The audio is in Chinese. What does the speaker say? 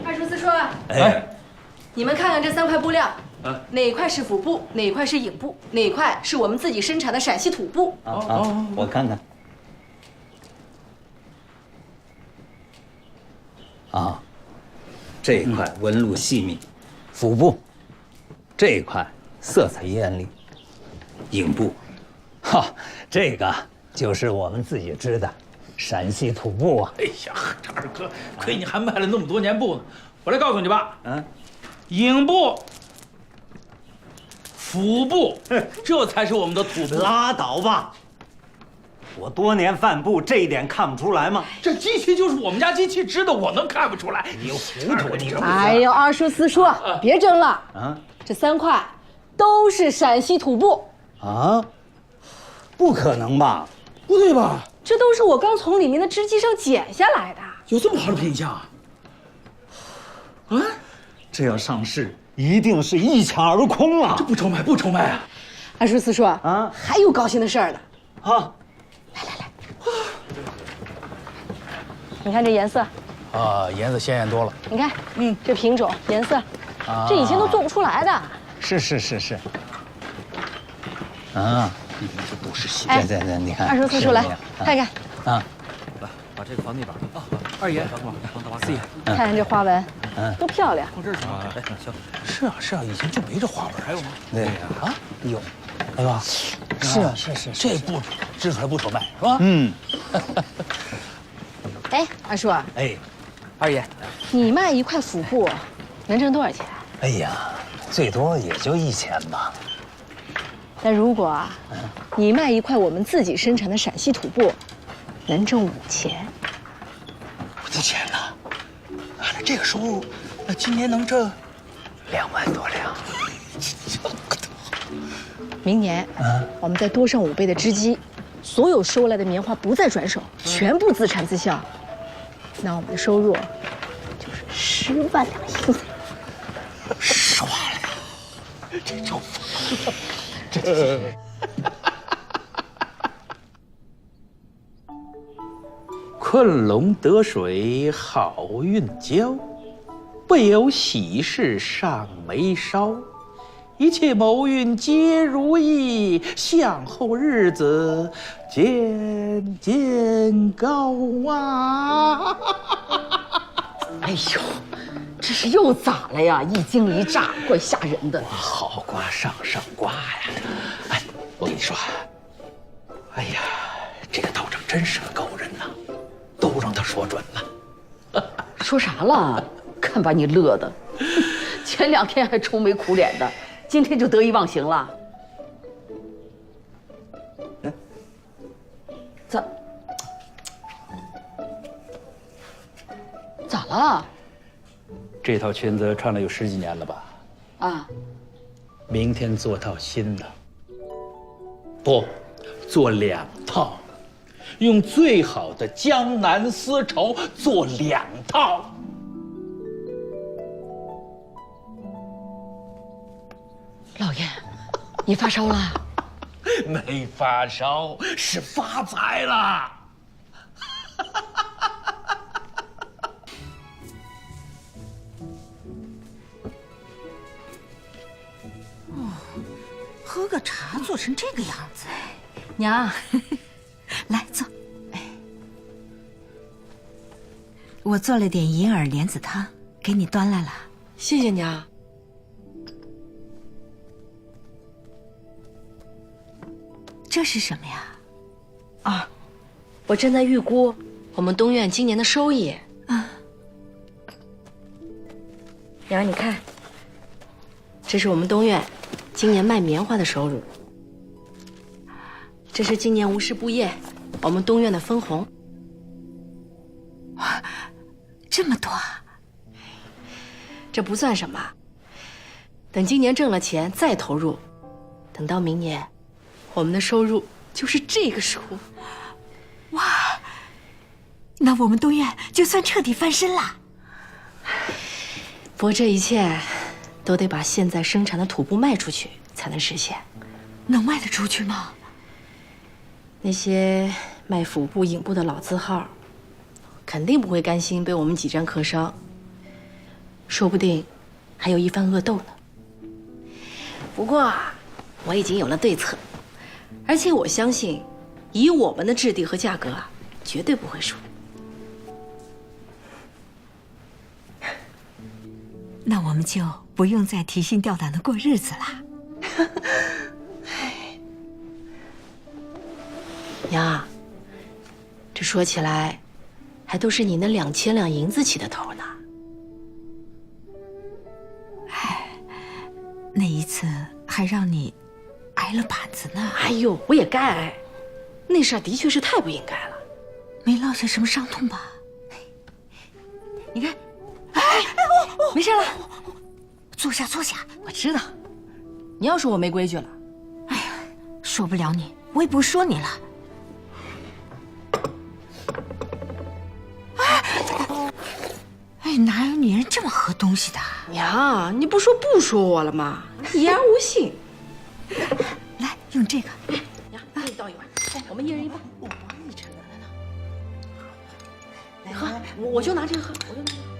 二叔四叔，哎，你们看看这3块布料，哪一块是腹布，哪一块是影布，哪一块是我们自己生产的陕西土布？我看看。啊，这一块纹路细密，腹部；这一块色彩艳丽，影布。哈，这个就是我们自己织的陕西土布啊！哎呀，这二哥，亏你还卖了那么多年布呢！我来告诉你吧，影布、腹布，这才是我们的土布。拉倒吧！我多年贩布，这一点看不出来吗？这机器就是我们家机器织的，我能看不出来？你糊涂你！哎呦，二叔四叔，别争了啊！这3块都是陕西土布啊！不可能吧？不对吧？这都是我刚从里面的织机上剪下来的。有这么好的品相啊？啊！这要上市，一定是一抢而空啊！这不愁卖，不愁卖啊！二叔四叔啊，还有高兴的事儿呢！啊！来，你看这颜色啊，颜色鲜艳多了。你看，这品种、颜色，这以前都做不出来的。是。啊，这都是新。对，你看。二叔四叔来看看啊，来把这个放那边啊。二爷，放大把四爷，看看这花纹，多漂亮！放这儿行吗？哎，是行。啊，以前就没这花纹。还有吗？对啊，有，哎吧？是，这布织出来不愁卖，是吧？哎，二叔，哎，二爷，你卖1块腹布能挣多少钱？哎呀，最多也就1000吧。但如果你卖1块我们自己生产的陕西土布，能挣5000。5000呢？按照这个收入，那今年能挣2万多两。明年，我们再多上5倍的织机，所有收来的棉花不再转手，全部自产自销。那我们的收入就是10万两银子。10万两，这就昆仑得水好运交，不有喜事上眉梢。一切谋运皆如意，向后日子渐渐高啊！哎呦，这是又咋了呀？一惊一乍，怪吓人的。好瓜上瓜呀！哎，我跟你说，哎呀，这个道长真是个高人呐，都让他说准了。说啥了？看把你乐的，前2天还愁眉苦脸的，今天就得意忘形了。咋了？这套裙子穿了有10几年了吧？啊，明天做套新的，不，做2套，用最好的江南丝绸做2套。老爷，你发烧了？没发烧，是发财了。喝个茶做成这个样子，娘，来坐。我做了点银耳莲子汤，给你端来了。谢谢娘。这是什么呀？啊，我正在预估我们东院今年的收益。娘，你看，这是我们东院今年卖棉花的收入，这是今年无事布业我们东院的分红。哇，这么多啊！这不算什么，等今年挣了钱再投入，等到明年，我们的收入就是这个数。哇，那我们东院就算彻底翻身了。不过这一切都得把现在生产的土布卖出去才能实现。能卖得出去吗？那些卖腹部、影部的老字号，肯定不会甘心被我们几沾客商。说不定还有一番恶斗呢。不过啊，我已经有了对策，而且我相信，以我们的质地和价格啊，绝对不会输。那我们就不用再提心吊胆的过日子啦。娘，这说起来，还都是你那2000两银子起的头呢。那一次还让你挨了板子呢。哎呦，我也该挨，那事儿的确是太不应该了。没落下什么伤痛吧？你看，没事了。坐下，坐下。我知道，你要说我没规矩了。说不了你，我也不说你了。哎，哪有女人这么喝东西的？娘，你不说我了吗？言而无信。来，用这个。娘，给你倒一碗，我们一人一半。我帮你盛的，来，喝，我就拿这个喝，我就拿这个。